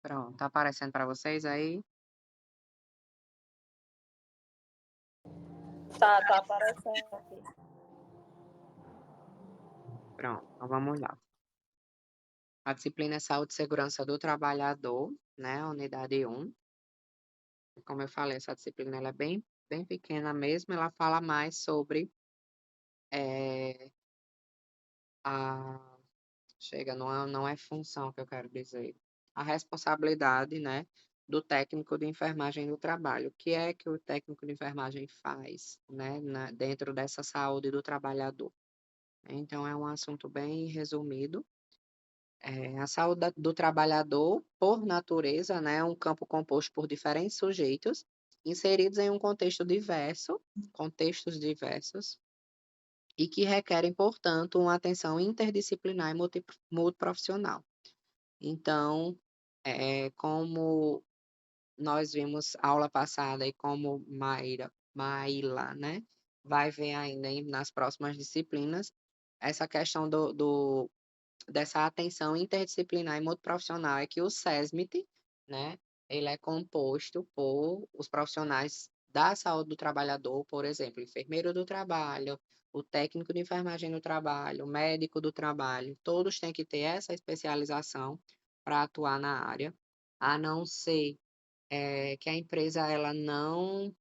Pronto, tá aparecendo para vocês aí? Tá aparecendo aqui. Pronto, então vamos lá. A disciplina é Saúde e Segurança do Trabalhador, né, unidade 1. Como eu falei, essa disciplina ela é bem pequena mesmo, ela fala mais sobre, eh, a chega, não é função que eu quero dizer, a responsabilidade, né, do técnico de enfermagem do trabalho. O que é que o técnico de enfermagem faz, né, dentro dessa saúde do trabalhador? Então é um assunto bem resumido. A saúde do trabalhador, por natureza, né, é um campo composto por diferentes sujeitos, inseridos em um contextos diversos, e que requerem, portanto, uma atenção interdisciplinar e multiprofissional. Então, como nós vimos aula passada e como Maíla, né, vai ver ainda nas próximas disciplinas, essa questão dessa atenção interdisciplinar e multiprofissional é que o SESMIT, né, ele é composto por os profissionais da saúde do trabalhador, por exemplo, enfermeiro do trabalho, o técnico de enfermagem do trabalho, o médico do trabalho, todos têm que ter essa especialização para atuar na área, a não ser que a empresa ela não,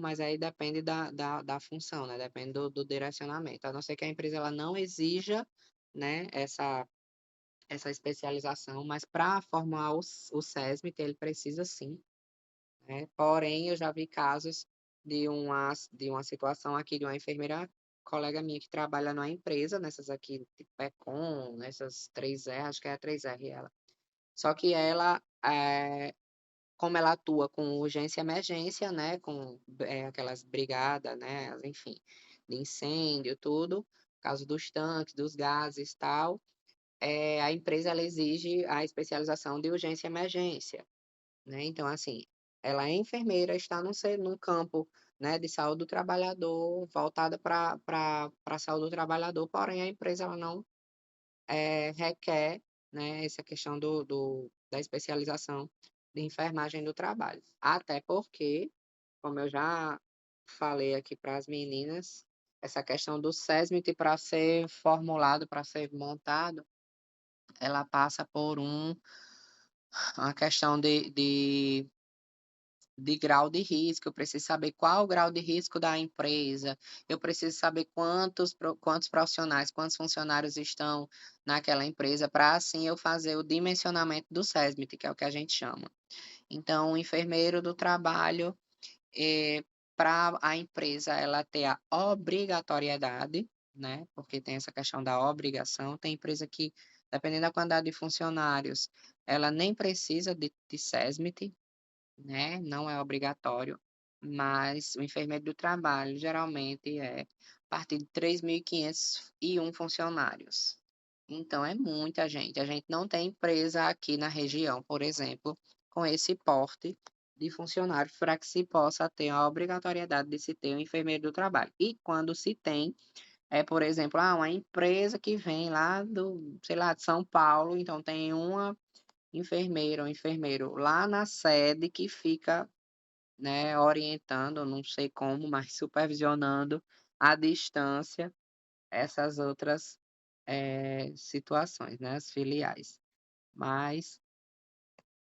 mas aí depende da função, né? Depende do direcionamento. A não ser que a empresa ela não exija, né, essa especialização, mas para formar o SESMIT, ele precisa sim, né? Porém, eu já vi casos de uma situação aqui de uma enfermeira colega minha que trabalha numa empresa, nessas aqui, tipo Econ, nessas 3R, acho que é a 3R ela. Só que ela, como ela atua com urgência e emergência, né, com aquelas brigadas, né, enfim, de incêndio, tudo, por causa dos tanques, dos gases e tal, a empresa ela exige a especialização de urgência e emergência, né? Então, assim, ela é enfermeira, está num campo, né, de saúde do trabalhador, voltada para a saúde do trabalhador, porém a empresa ela não requer, né, essa questão da especialização de enfermagem do trabalho. Até porque, como eu já falei aqui para as meninas, essa questão do SESMIT para ser formulado, para ser montado, ela passa por uma questão de grau de risco, eu preciso saber qual o grau de risco da empresa, eu preciso saber quantos profissionais, quantos funcionários estão naquela empresa, para assim eu fazer o dimensionamento do SESMIT, que é o que a gente chama. Então, o enfermeiro do trabalho, para a empresa ela ter a obrigatoriedade, né, porque tem essa questão da obrigação, tem empresa que, dependendo da quantidade de funcionários, ela nem precisa de SESMIT, né, não é obrigatório, mas o enfermeiro do trabalho geralmente é a partir de 3.501 funcionários. Então é muita gente. A gente não tem empresa aqui na região, por exemplo, com esse porte de funcionários para que se possa ter a obrigatoriedade de se ter um enfermeiro do trabalho. E quando se tem, por exemplo, uma empresa que vem lá do, sei lá, de São Paulo, então tem uma enfermeira ou enfermeiro lá na sede que fica, né, orientando, não sei como, mas supervisionando à distância essas outras, situações, né, as filiais. Mas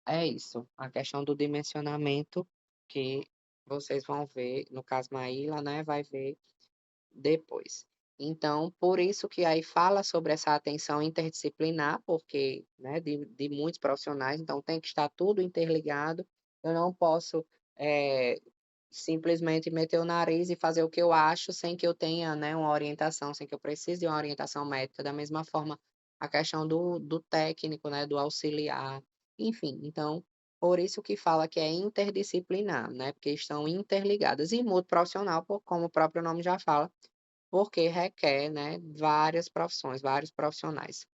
é isso, a questão do dimensionamento que vocês vão ver, no caso Maíla, né, vai ver depois. Então, por isso que aí fala sobre essa atenção interdisciplinar, porque, né, de muitos profissionais, então tem que estar tudo interligado. Eu não posso, simplesmente meter o nariz e fazer o que eu acho sem que eu tenha, né, uma orientação, sem que eu precise de uma orientação médica. Da mesma forma, a questão do técnico, né, do auxiliar, enfim. Então, por isso que fala que é interdisciplinar, né, porque estão interligadas. E multiprofissional, como o próprio nome já fala, porque requer, né, várias profissões, vários profissionais.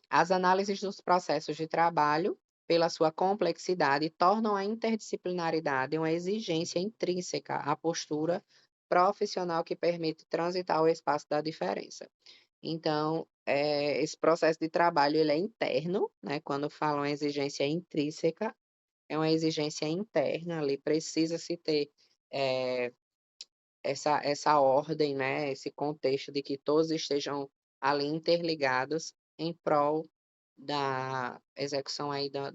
As análises dos processos de trabalho, pela sua complexidade, tornam a interdisciplinaridade uma exigência intrínseca à postura profissional que permite transitar o espaço da diferença. Então, esse processo de trabalho ele é interno, né, quando falam exigência intrínseca, é uma exigência interna ali, precisa se ter, eh, essa ordem, né, esse contexto de que todos estejam ali interligados em prol da execução aí da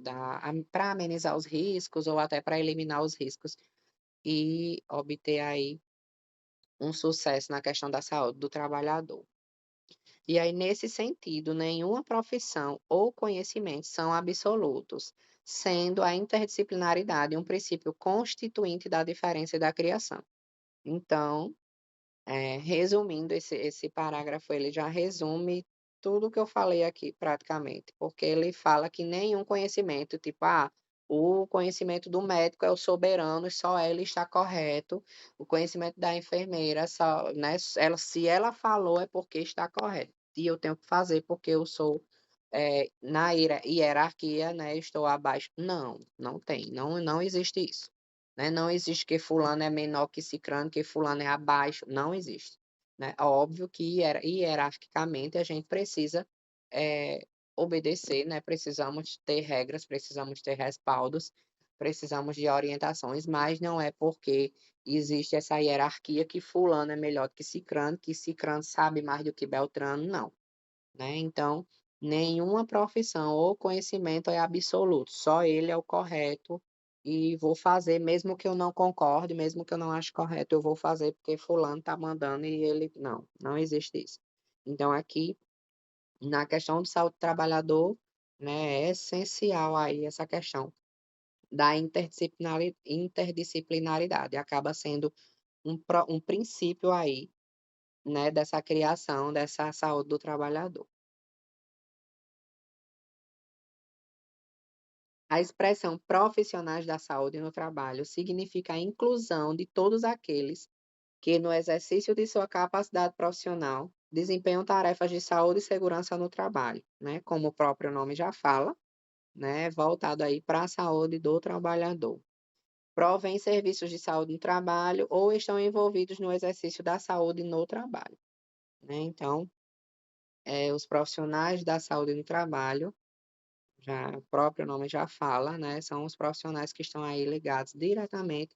para amenizar os riscos ou até para eliminar os riscos e obter aí um sucesso na questão da saúde do trabalhador. E aí, nesse sentido, nenhuma profissão ou conhecimento são absolutos, sendo a interdisciplinaridade um princípio constituinte da diferença e da criação. Então, resumindo, esse parágrafo ele já resume tudo o que eu falei aqui praticamente, porque ele fala que nenhum conhecimento, tipo, o conhecimento do médico é o soberano e só ele está correto, o conhecimento da enfermeira só, né, se ela falou é porque está correto, e eu tenho que fazer porque eu sou, na hierarquia, né, estou abaixo. Não, não tem, não existe isso. Né, não existe que fulano é menor que cicrano, que fulano é abaixo, não existe, né. Óbvio que hierarquicamente a gente precisa, eh, obedecer, né, precisamos ter regras, precisamos ter respaldos, precisamos de orientações, mas não é porque existe essa hierarquia que fulano é melhor do que cicrano sabe mais do que beltrano, não. Né, então, nenhuma profissão ou conhecimento é absoluto, só ele é o correto e vou fazer mesmo que eu não concorde, mesmo que eu não ache correto, eu vou fazer porque fulano está mandando e ele não existe isso. Então aqui, na questão de saúde do trabalhador, né, é essencial aí essa questão da interdisciplinaridade, acaba sendo um princípio aí, né, dessa criação dessa saúde do trabalhador. A expressão profissionais da saúde no trabalho significa a inclusão de todos aqueles que, no exercício de sua capacidade profissional, desempenham tarefas de saúde e segurança no trabalho, né? Como o próprio nome já fala, né? Voltado aí para a saúde do trabalhador. Provém serviços de saúde no trabalho ou estão envolvidos no exercício da saúde no trabalho, né? Então, os profissionais da saúde no trabalho já o próprio nome já fala, né, são os profissionais que estão aí ligados diretamente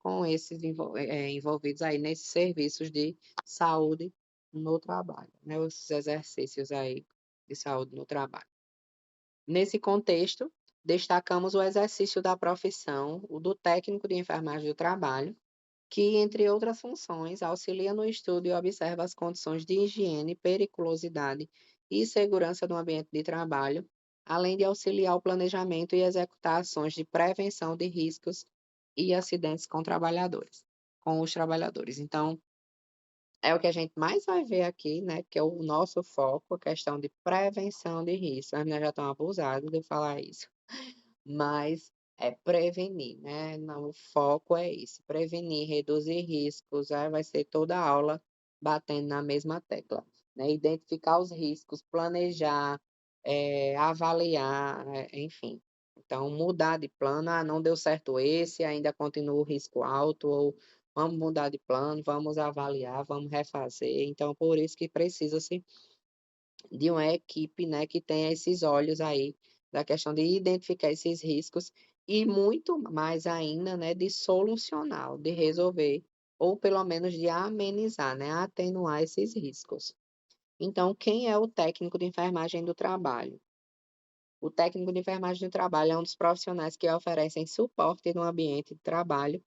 com esses envolvidos aí nesses serviços de saúde no trabalho, né, esses exercícios aí de saúde no trabalho. Nesse contexto, destacamos o exercício da profissão, o do técnico de enfermagem do trabalho, que, entre outras funções, auxilia no estudo e observa as condições de higiene, periculosidade e segurança do ambiente de trabalho, além de auxiliar o planejamento e executar ações de prevenção de riscos e acidentes com os trabalhadores. Então, é o que a gente mais vai ver aqui, né, que é o nosso foco, a questão de prevenção de risco. As meninas já estão abusadas de eu falar isso. Mas é prevenir, né, não, o foco é esse, prevenir, reduzir riscos, aí vai ser toda a aula batendo na mesma tecla, né, identificar os riscos, planejar, avaliar, enfim. Então mudar de plano, não deu certo esse, ainda continua o risco alto, ou vamos mudar de plano, vamos avaliar, vamos refazer, então por isso que precisa-se de uma equipe, né, que tenha esses olhos aí, da questão de identificar esses riscos e muito mais ainda, né, de solucionar, de resolver, ou pelo menos de amenizar, né, atenuar esses riscos. Então, quem é o técnico de enfermagem do trabalho? O técnico de enfermagem do trabalho é um dos profissionais que oferecem suporte no ambiente de trabalho,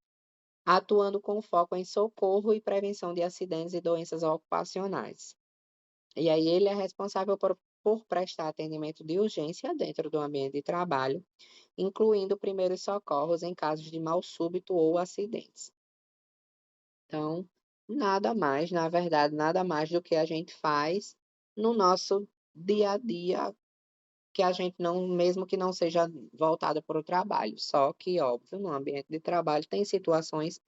atuando com foco em socorro e prevenção de acidentes e doenças ocupacionais. E aí ele é responsável por prestar atendimento de urgência dentro do ambiente de trabalho, incluindo primeiros socorros em casos de mal súbito ou acidentes. Então, nada mais, na verdade, nada mais do que a gente faz no nosso dia a dia, que a gente não, mesmo que não seja voltada para o trabalho, só que, óbvio, no ambiente de trabalho tem situações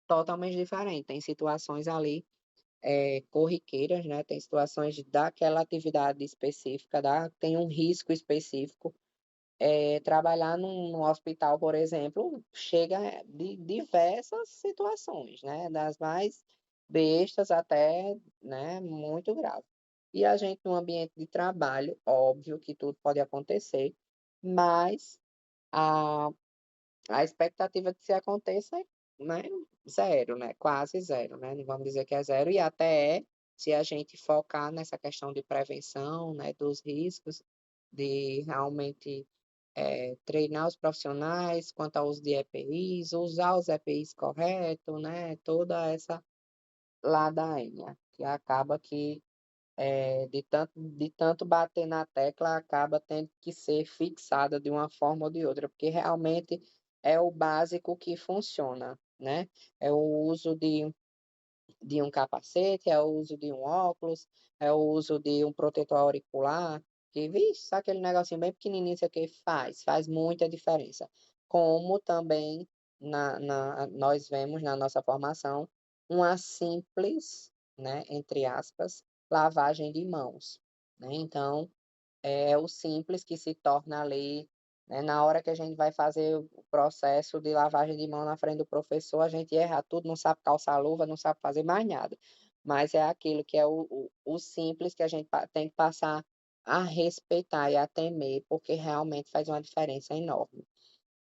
totalmente diferentes, tem situações ali corriqueiras, né, tem situações daquela atividade específica, tem um risco específico. Trabalhar num hospital, por exemplo, chega de diversas situações, né, das mais bestas até, né, muito grave. E a gente no ambiente de trabalho, óbvio que tudo pode acontecer, mas a a expectativa de que se aconteça é, né, zero, né, quase zero, né, não vamos dizer que é zero, e até é, se a gente focar nessa questão de prevenção, né, dos riscos, de realmente, treinar os profissionais quanto ao uso de EPIs, usar os EPIs correto, né, toda essa ladainha, que acaba que, de tanto bater na tecla, acaba tendo que ser fixada de uma forma ou de outra, porque realmente é o básico que funciona, né. É o uso de um capacete, é o uso de um óculos, é o uso de um protetor auricular, que, vixe, sabe aquele negocinho bem pequenininho, isso aqui faz muita diferença. Como também nós vemos na nossa formação uma simples, né, entre aspas, lavagem de mãos, né. Então, é o simples que se torna ali, né, na hora que a gente vai fazer o processo de lavagem de mão na frente do professor, a gente erra tudo, não sabe calçar a luva, não sabe fazer mais nada. Mas é aquilo que é o simples que a gente tem que passar a respeitar e a temer, porque realmente faz uma diferença enorme,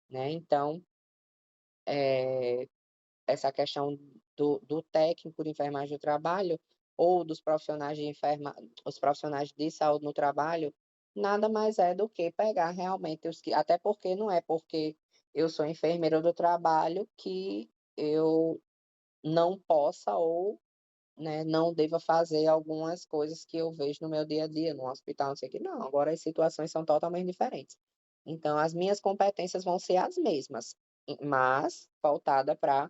né. Então, eh essa questão do técnico de enfermagem do trabalho ou dos profissionais de os profissionais de saúde no trabalho, nada mais é do que pegar realmente os que, até porque não é porque eu sou enfermeira do trabalho que eu não possa ou, né, não deva fazer algumas coisas que eu vejo no meu dia a dia, no hospital, não sei o quê, não, agora as situações são totalmente diferentes. Então as minhas competências vão ser as mesmas, mas voltada para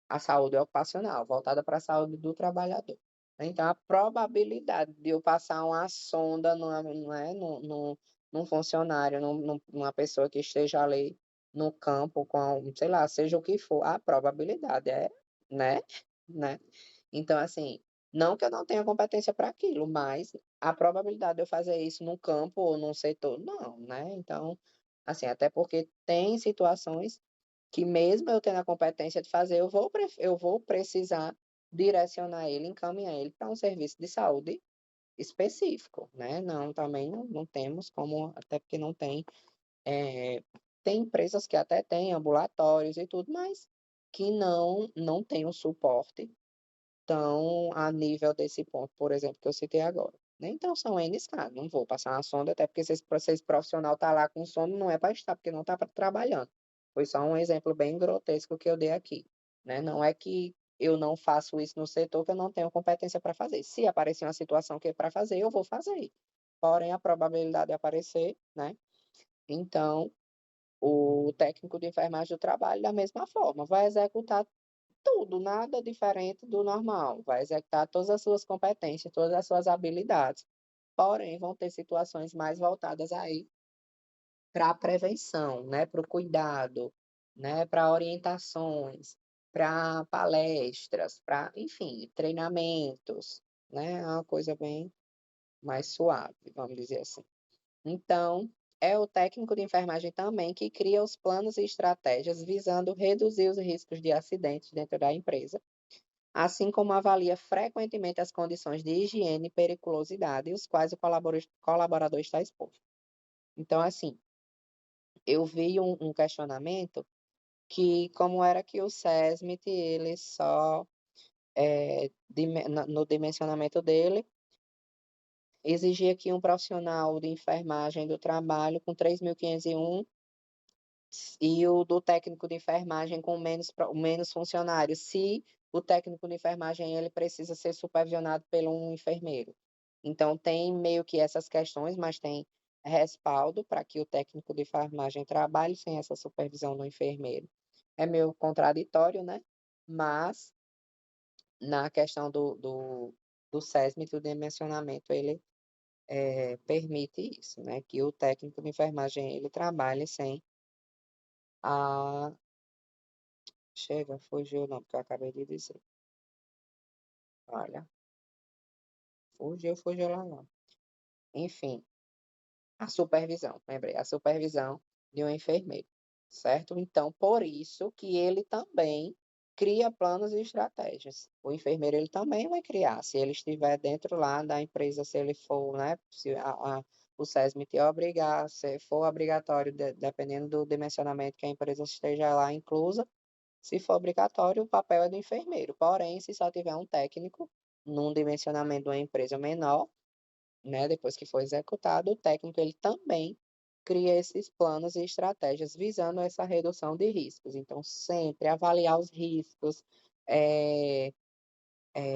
a saúde ocupacional, voltada para a saúde do trabalhador. Então, a probabilidade de eu passar uma sonda numa, não é, num funcionário, numa pessoa que esteja ali no campo com, sei lá, seja o que for, a probabilidade é, né, né. Então, assim, não que eu não tenha competência para aquilo, mas a probabilidade de eu fazer isso num campo ou num setor, não, né. Então, assim, até porque tem situações que mesmo eu tendo a competência de fazer, eu vou precisar direcionar ele, encaminhar ele para um serviço de saúde específico, né, não, também não temos como, até porque não tem, tem empresas que até têm ambulatórios e tudo, mas que não têm o suporte tão a nível desse ponto, por exemplo, que eu citei agora, né. Então são Ns casos, não vou passar uma sonda, até porque se esse profissional está lá com sono, não é para estar, porque não está trabalhando. Foi só um exemplo bem grotesco que eu dei aqui, né. Não é que eu não faço isso no setor, que eu não tenho competência para fazer. Se aparecer uma situação que é para fazer, eu vou fazer. Porém, a probabilidade de aparecer, né, então o técnico de enfermagem do trabalho, da mesma forma, vai executar tudo, nada diferente do normal, vai executar todas as suas competências, todas as suas habilidades, porém vão ter situações mais voltadas aí para a prevenção, né, para o cuidado, né, para orientações, para palestras, para, enfim, treinamentos, né, é uma coisa bem mais suave, vamos dizer assim. Então, é o técnico de enfermagem também que cria os planos e estratégias visando reduzir os riscos de acidentes dentro da empresa, assim como avalia frequentemente as condições de higiene e periculosidade, os quais o colaborador está exposto. Então, assim, eu vi um questionamento que como era que o SESMIT ele só, no dimensionamento dele, exigia que um profissional de enfermagem do trabalho com 3.501 e o do técnico de enfermagem com menos funcionários, se o técnico de enfermagem ele precisa ser supervisionado por um enfermeiro. Então tem meio que essas questões, mas tem respaldo para que o técnico de enfermagem trabalhe sem essa supervisão do enfermeiro. É meio contraditório, né, mas na questão do SESMIT, o dimensionamento ele, permite isso, né, que o técnico de enfermagem ele trabalhe sem a chega, fugiu não, porque eu acabei de dizer. Olha, fugiu lá não. Enfim, a supervisão, lembrei, a supervisão de um enfermeiro, certo? Então, por isso que ele também cria planos e estratégias. O enfermeiro ele também vai criar, se ele estiver dentro lá da empresa, se ele for, né, se o SESMIT te obrigar, se for obrigatório, dependendo do dimensionamento que a empresa esteja lá inclusa, se for obrigatório, o papel é do enfermeiro. Porém, se só tiver um técnico, num dimensionamento de uma empresa menor, né, depois que for executado, o técnico ele também cria esses planos e estratégias visando essa redução de riscos. Então, sempre avaliar os riscos, é,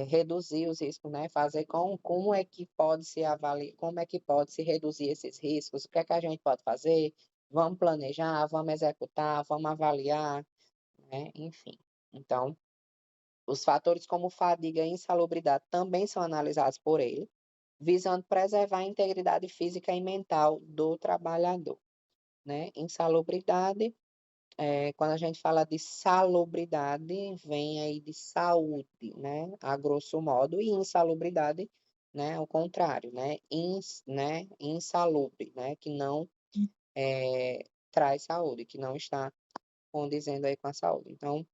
reduzir os riscos, né? Fazer como é que pode se avaliar, como é que pode se reduzir esses riscos, o que é que a gente pode fazer, vamos planejar, vamos executar, vamos avaliar, né? Enfim. Então, os fatores como fadiga e insalubridade também são analisados por ele, visando preservar a integridade física e mental do trabalhador, né? Insalubridade, quando a gente fala de salubridade, vem aí de saúde, né? A grosso modo, e insalubridade, né? O contrário, né? Né? Insalubre, né? Que não traz saúde, que não está condizendo aí com a saúde. Então,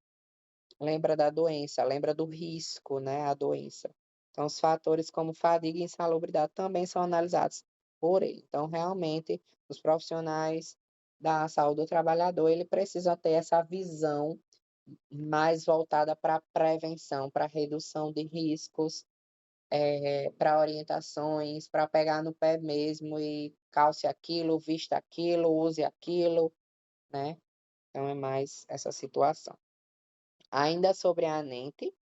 lembra da doença, lembra do risco, né? A doença. Então, os fatores como fadiga e insalubridade também são analisados por ele. Então, realmente, os profissionais da saúde do trabalhador, ele precisa ter essa visão mais voltada para a prevenção, para a redução de riscos, para orientações, para pegar no pé mesmo e calce aquilo, vista aquilo, use aquilo, né? Então, é mais essa situação. Ainda sobre a ANENT,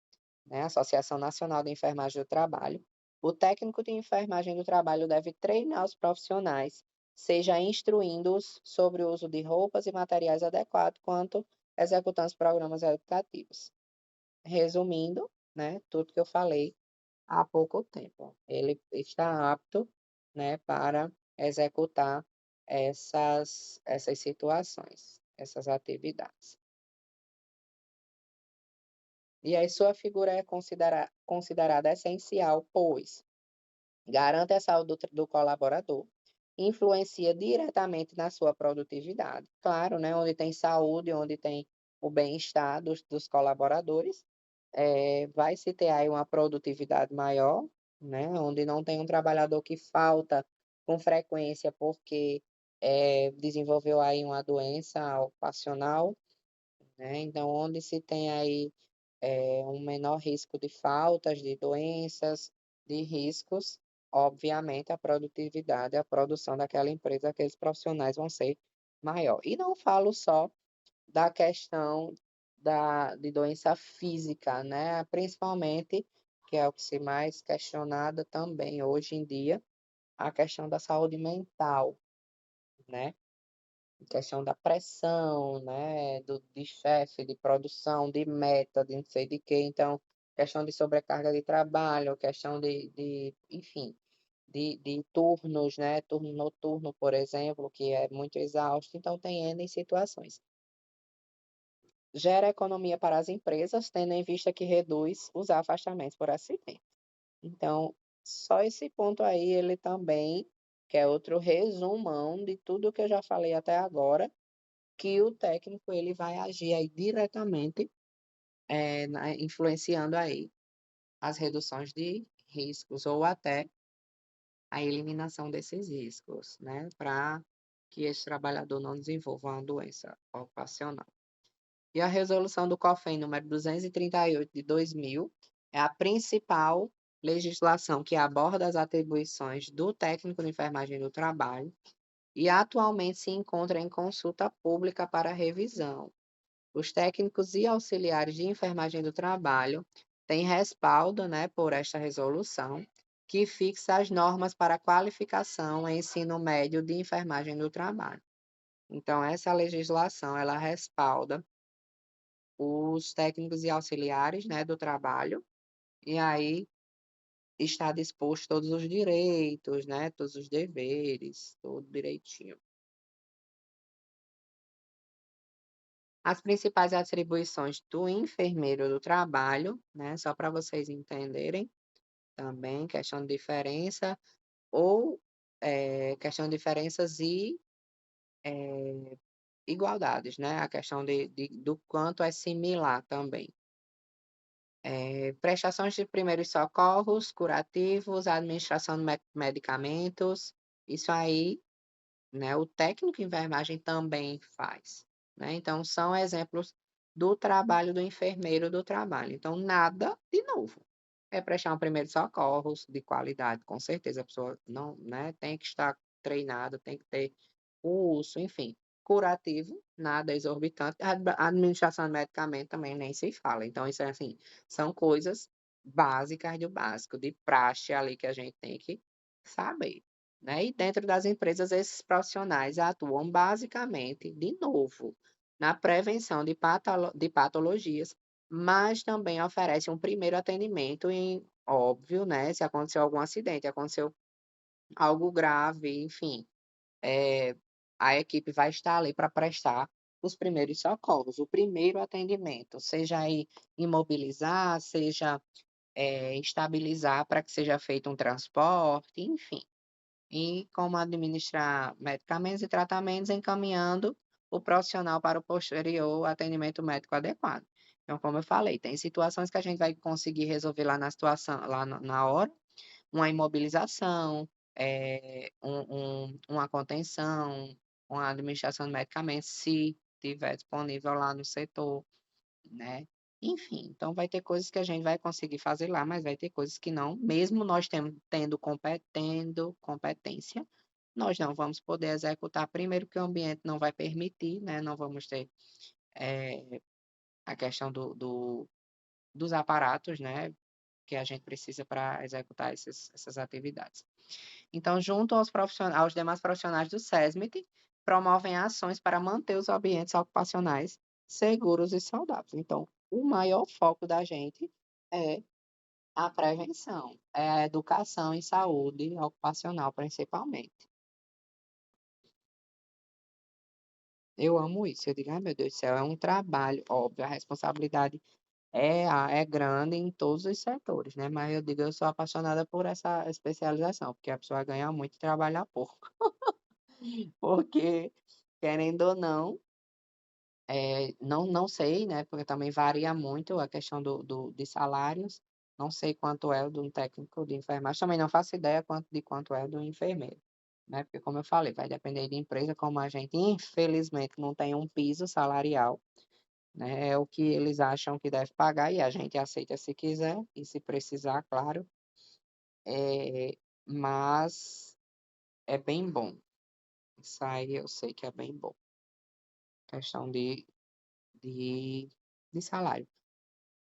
né, Associação Nacional de Enfermagem do Trabalho, o técnico de enfermagem do trabalho deve treinar os profissionais, seja instruindo-os sobre o uso de roupas e materiais adequados, quanto executando os programas educativos. Resumindo, né, tudo que eu falei há pouco tempo. Ele está apto, né, para executar essas situações, essas atividades. E aí sua figura é considerada essencial, pois garante a saúde do colaborador, influencia diretamente na sua produtividade. Claro, né, onde tem saúde, onde tem o bem-estar dos colaboradores, vai se ter aí uma produtividade maior, né, onde não tem um trabalhador que falta com frequência porque desenvolveu aí uma doença ocupacional, né, então onde se tem aí um menor risco de faltas, de doenças, de riscos, obviamente a produtividade, a produção daquela empresa, aqueles profissionais vão ser maior. E não falo só da questão de doença física, né? Principalmente, que é o que se mais questionada também hoje em dia, a questão da saúde mental, né? Questão da pressão, né, de chefe, de produção, de meta, de não sei de quê. Então, questão de sobrecarga de trabalho, questão enfim, de turnos, né, turno noturno, por exemplo, que é muito exausto. Então, tem N situações. Gera economia para as empresas, tendo em vista que reduz os afastamentos por acidente. Então, só esse ponto aí, ele também, que é outro resumão de tudo que eu já falei até agora, que o técnico ele vai agir aí diretamente, influenciando aí as reduções de riscos ou até a eliminação desses riscos, né, para que esse trabalhador não desenvolva uma doença ocupacional. E a resolução do COFEN número 238 de 2000 é a principal legislação que aborda as atribuições do técnico de enfermagem do trabalho e atualmente se encontra em consulta pública para revisão. Os técnicos e auxiliares de enfermagem do trabalho têm respaldo, né, por esta resolução, que fixa as normas para qualificação em ensino médio de enfermagem do trabalho. Então, essa legislação, ela respalda os técnicos e auxiliares, né, do trabalho, e aí está disposto todos os direitos, né, todos os deveres, tudo direitinho. As principais atribuições do enfermeiro do trabalho, né, só para vocês entenderem também, questão de diferença ou questão de diferenças e igualdades, né, a questão do quanto é similar também. Prestações de primeiros socorros, curativos, administração de medicamentos, isso aí, né, o técnico em enfermagem também faz, né, então são exemplos do trabalho do enfermeiro do trabalho, então nada de novo. É prestar um primeiro socorros de qualidade, com certeza a pessoa não, né, tem que estar treinada, tem que ter curso, enfim. Curativo, nada exorbitante, administração de medicamento também nem se fala, então isso é assim, são coisas básicas do básico, de praxe ali que a gente tem que saber. Né? E dentro das empresas, esses profissionais atuam basicamente, de novo, na prevenção de patologias, mas também oferecem um primeiro atendimento em, óbvio, né? Se aconteceu algum acidente, aconteceu algo grave, enfim, eh, a equipe vai estar ali para prestar os primeiros socorros, o primeiro atendimento, seja aí imobilizar, seja estabilizar para que seja feito um transporte, enfim e como administrar medicamentos e tratamentos, encaminhando o profissional para o posterior atendimento médico adequado. Então, como eu falei, tem situações que a gente vai conseguir resolver lá na situação, lá na hora, uma imobilização, uma contenção, uma administração de medicamentos, se tiver disponível lá no setor, né. Enfim, então vai ter coisas que a gente vai conseguir fazer lá, mas vai ter coisas que não, mesmo nós tendo competência, nós não vamos poder executar, primeiro que o ambiente não vai permitir, né, não vamos ter, a questão dos aparatos, né, que a gente precisa para executar essas atividades. Então, junto aos demais profissionais do SESMIT, promovem ações para manter os ambientes ocupacionais seguros e saudáveis. Então, o maior foco da gente é a prevenção, é a educação em saúde ocupacional, principalmente. Eu amo isso, eu digo: "Ai, meu Deus do céu, é um trabalho", óbvio, a responsabilidade é grande em todos os setores, né, mas eu digo, eu sou apaixonada por essa especialização, porque a pessoa ganha muito e trabalha pouco. Porque, querendo ou não, não sei, né, porque também varia muito a questão de salários, não sei quanto é o de um técnico de enfermagem, também não faço ideia quanto é o do enfermeiro, né, porque como eu falei, vai depender de empresa, como a gente infelizmente não tem um piso salarial, né, é o que eles acham que deve pagar e a gente aceita se quiser e se precisar, claro, mas é bem bom, isso aí eu sei que é bem bom, questão de de salário.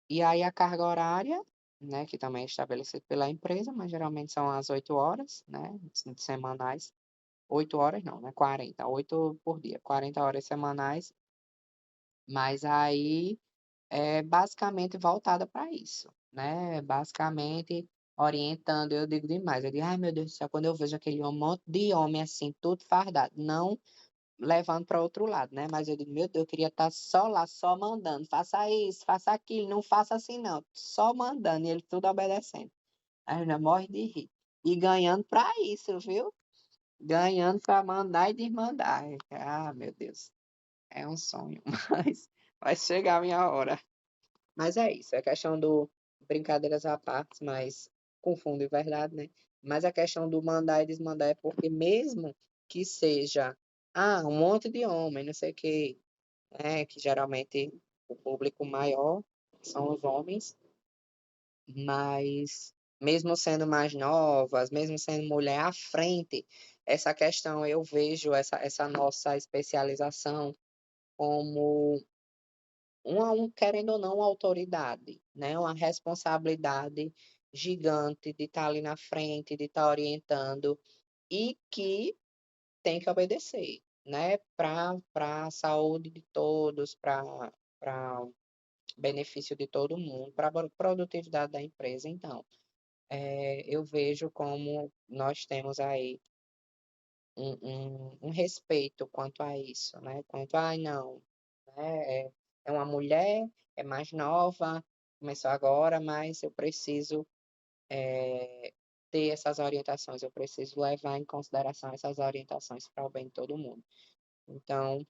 E aí a carga horária, né, que também é estabelecida pela empresa, mas geralmente são as 8 horas, né, semanais. 8 horas não, né, 40, 8 por dia, 40 horas semanais, mas aí é basicamente voltada para isso, né, basicamente orientando, eu digo demais, eu digo: "Ai meu Deus do céu", quando eu vejo aquele um monte de homem assim, tudo fardado, não levando para outro lado, né, mas eu digo: "Meu Deus, eu queria estar só lá, só mandando, faça isso, faça aquilo, não faça assim não", só mandando e ele tudo obedecendo. Aí eu ainda morre de rir. E ganhando para isso, viu, ganhando para mandar e desmandar. Ah, meu Deus, é um sonho, mas vai chegar a minha hora. Mas é isso, é questão do brincadeiras à parte, mas com fundo e verdade, né. Mas a questão do mandar e desmandar é porque mesmo que seja, um monte de homem, não sei o quê, né, que geralmente o público maior são os homens, mas mesmo sendo mais novas, mesmo sendo mulher à frente, essa questão eu vejo essa nossa especialização como querendo ou não, uma autoridade, né, uma responsabilidade gigante de estar ali na frente, de estar orientando e que tem que obedecer, né, para a saúde de todos, para benefício de todo mundo, para a produtividade da empresa. Então, eu vejo como nós temos aí um respeito quanto a isso, né, quanto: "Ai, não, né, é uma mulher, é mais nova, começou agora, mas eu preciso, ter essas orientações, eu preciso levar em consideração essas orientações para o bem de todo mundo". Então,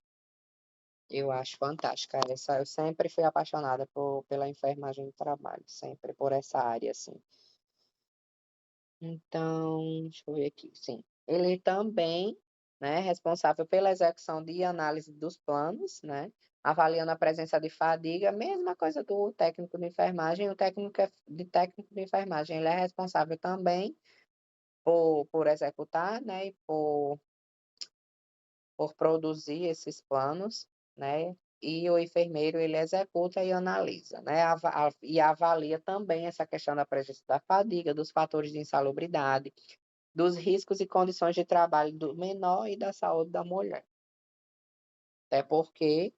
Eu acho fantástico, cara. Eu sempre fui apaixonada pela enfermagem do trabalho, sempre por essa área, assim. Então, deixa eu ver aqui, sim. Ele também, né, é responsável pela execução de análise dos planos, né, avaliando a presença de fadiga, mesma coisa do técnico de enfermagem. O técnico de enfermagem, ele é responsável também por executar, né, e por produzir esses planos, né, e o enfermeiro ele executa e analisa, né, e avalia também essa questão da presença da fadiga, dos fatores de insalubridade, dos riscos e condições de trabalho do menor e da saúde da mulher. Até porque,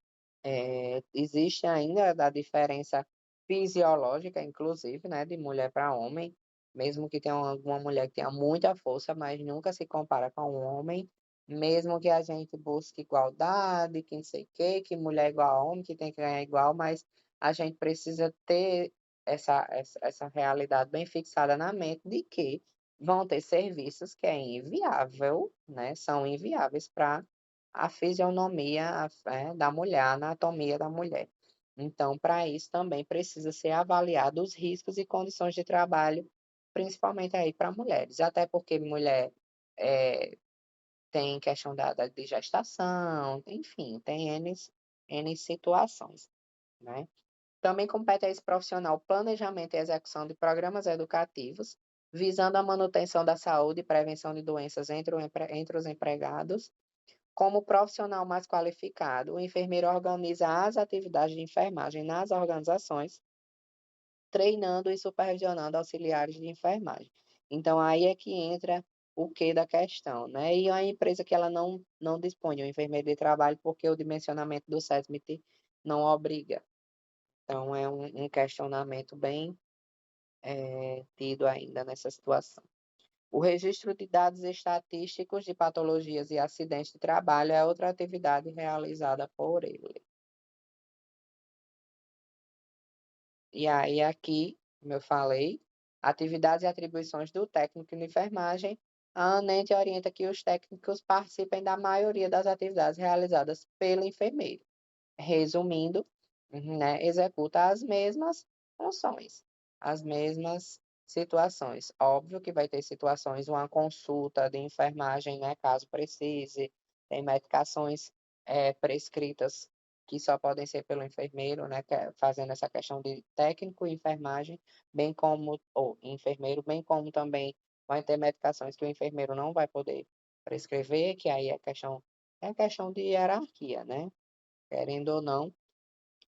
existe ainda a diferença fisiológica, inclusive, né, de mulher para homem, mesmo que tenha alguma mulher que tenha muita força, mas nunca se compara com um homem, mesmo que a gente busque igualdade, que não sei o quê, que mulher é igual a homem, que tem que ganhar igual, mas a gente precisa ter essa realidade bem fixada na mente de que vão ter serviços que é inviável, né, são inviáveis para a fisionomia, da mulher, a anatomia da mulher. Então, para isso também precisa ser avaliado os riscos e condições de trabalho, principalmente aí para mulheres, até porque mulher, eh, tem questão de gestação, enfim, tem N situações, né. Também compete a esse profissional o planejamento e execução de programas educativos, visando a manutenção da saúde e prevenção de doenças entre os empregados. Como profissional mais qualificado, o enfermeiro organiza as atividades de enfermagem nas organizações, treinando e supervisionando auxiliares de enfermagem. Então, aí é que entra o quê da questão, né? E a empresa que ela não dispõe de um enfermeiro de trabalho porque o dimensionamento do SESMIT não obriga. Então, é um questionamento bem tido ainda nessa situação. O registro de dados estatísticos de patologias e acidentes de trabalho é outra atividade realizada por ele. E aí, aqui, como eu falei, atividades e atribuições do técnico de enfermagem, a ANET orienta que os técnicos participem da maioria das atividades realizadas pelo enfermeiro. Resumindo, né, executa as mesmas funções, as mesmas situações. Óbvio que vai ter situações, uma consulta de enfermagem, né, caso precise, tem medicações prescritas que só podem ser pelo enfermeiro, né, fazendo essa questão de técnico e enfermagem, bem como, ou enfermeiro, bem como também vai ter medicações que o enfermeiro não vai poder prescrever, que aí é questão de hierarquia, né? Querendo ou não,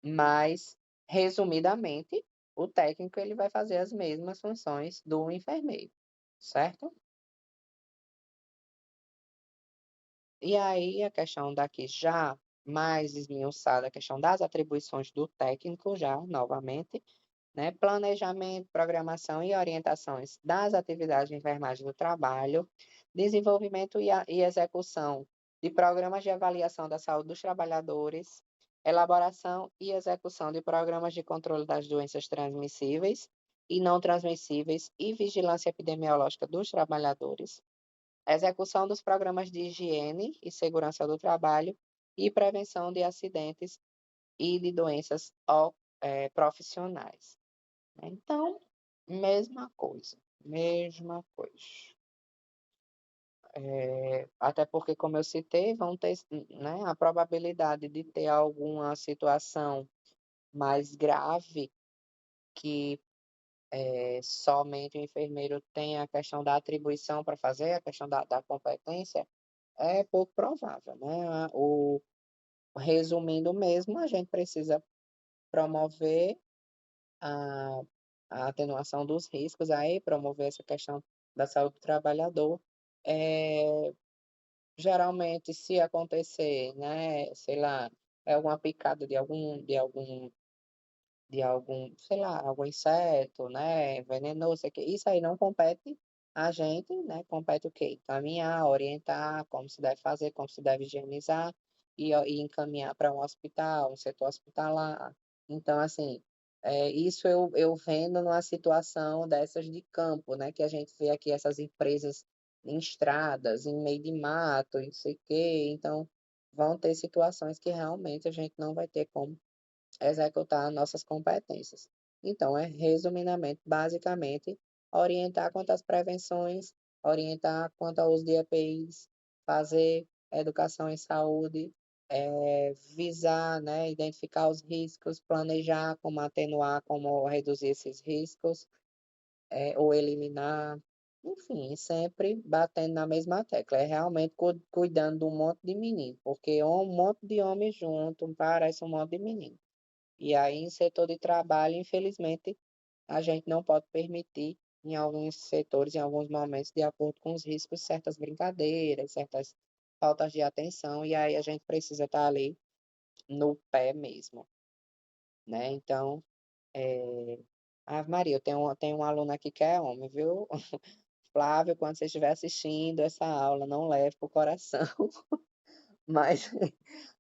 mas, resumidamente, o técnico ele vai fazer as mesmas funções do enfermeiro, certo? E aí a questão daqui já mais esmiuçada, a questão das atribuições do técnico já, novamente, né, planejamento, programação e orientações das atividades de enfermagem do trabalho, desenvolvimento e execução de programas de avaliação da saúde dos trabalhadores, elaboração e execução de programas de controle das doenças transmissíveis e não transmissíveis e vigilância epidemiológica dos trabalhadores, execução dos programas de higiene e segurança do trabalho e prevenção de acidentes e de doenças profissionais. Então, mesma coisa, mesma coisa. Até porque, como eu citei, vão ter, né, a probabilidade de ter alguma situação mais grave que somente o enfermeiro tem a questão da atribuição para fazer, a questão da competência, é pouco provável, né? Resumindo mesmo, a gente precisa promover a a atenuação dos riscos aí, promover essa questão da saúde do trabalhador. Geralmente, se acontecer, né, sei lá, é alguma picada de algum, sei lá, algum inseto, né, venenoso, sei que isso aí não compete a gente, né, compete o quê? Encaminhar, orientar como se deve fazer, como se deve higienizar e encaminhar para um hospital, um setor hospitalar. Então, assim, isso eu vendo numa situação dessas de campo, né, que a gente vê aqui essas empresas em estradas, em meio de mato, e não sei o quê, então vão ter situações que realmente a gente não vai ter como executar nossas competências. Então, é resumidamente, basicamente, orientar quanto às prevenções, orientar quanto ao uso de EPIs, fazer educação em saúde, visar, né, identificar os riscos, planejar como atenuar, como reduzir esses riscos, ou eliminar, enfim, sempre batendo na mesma tecla. É realmente cuidando de um monte de menino, porque um monte de homem junto parece um monte de menino. E aí, em setor de trabalho, infelizmente, a gente não pode permitir, em alguns setores, em alguns momentos, de acordo com os riscos, certas brincadeiras, certas faltas de atenção, e aí a gente precisa estar ali no pé mesmo, né? Então, Ave Maria, eu tenho um aluno aqui que é homem, viu? Flávio, quando você estiver assistindo essa aula, não leve para o coração, mas,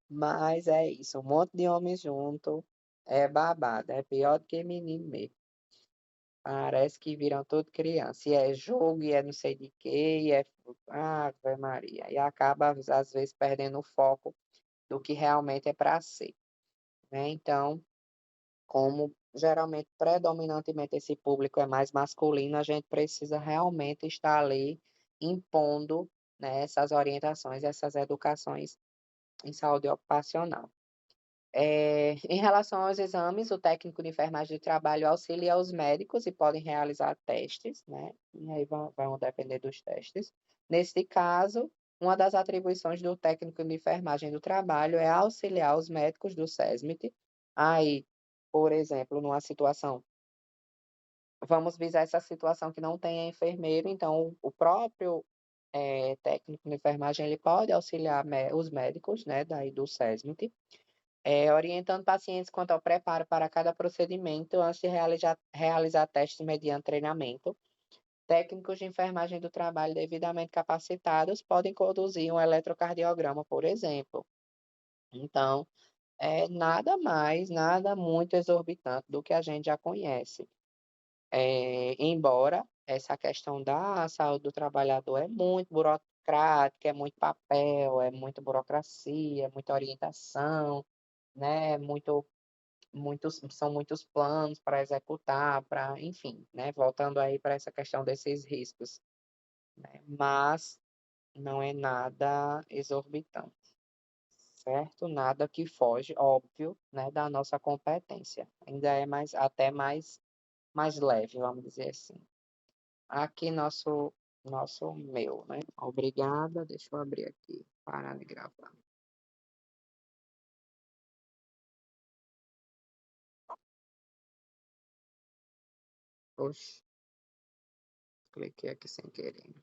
mas é isso, um monte de homem junto, é babado, é pior do que menino mesmo. Parece que viram tudo criança. E é jogo, e é não sei de quê, e é. Ave Maria. E acaba, às vezes, perdendo o foco do que realmente é para ser, né? Então, como geralmente, predominantemente, esse público é mais masculino, a gente precisa realmente estar ali impondo, né, essas orientações, essas educações em saúde ocupacional. Em relação aos exames, o técnico de enfermagem de trabalho auxilia os médicos e podem realizar testes, né? E aí vão depender dos testes. Nesse caso, uma das atribuições do técnico de enfermagem do trabalho é auxiliar os médicos do SESMIT. Aí, por exemplo, numa situação, vamos visar essa situação que não tem enfermeiro, então o próprio técnico de enfermagem ele pode auxiliar os médicos, né, daí do SESMIT, orientando pacientes quanto ao preparo para cada procedimento antes de realizar testes mediante treinamento. Técnicos de enfermagem do trabalho devidamente capacitados podem conduzir um eletrocardiograma, por exemplo. Então, nada muito exorbitante do que a gente já conhece. Embora essa questão da saúde do trabalhador é muito burocrática, é muito papel, é muita burocracia, muita orientação, né? São muitos planos para executar, para, enfim, né? Voltando aí para essa questão desses riscos, né? Mas não é nada exorbitante, certo? Nada que foge, óbvio, né, da nossa competência. Ainda é até mais leve, vamos dizer assim. Aqui nosso meu, né? Obrigada, deixa eu abrir aqui, parar de gravar. Oxe, cliquei aqui sem querer.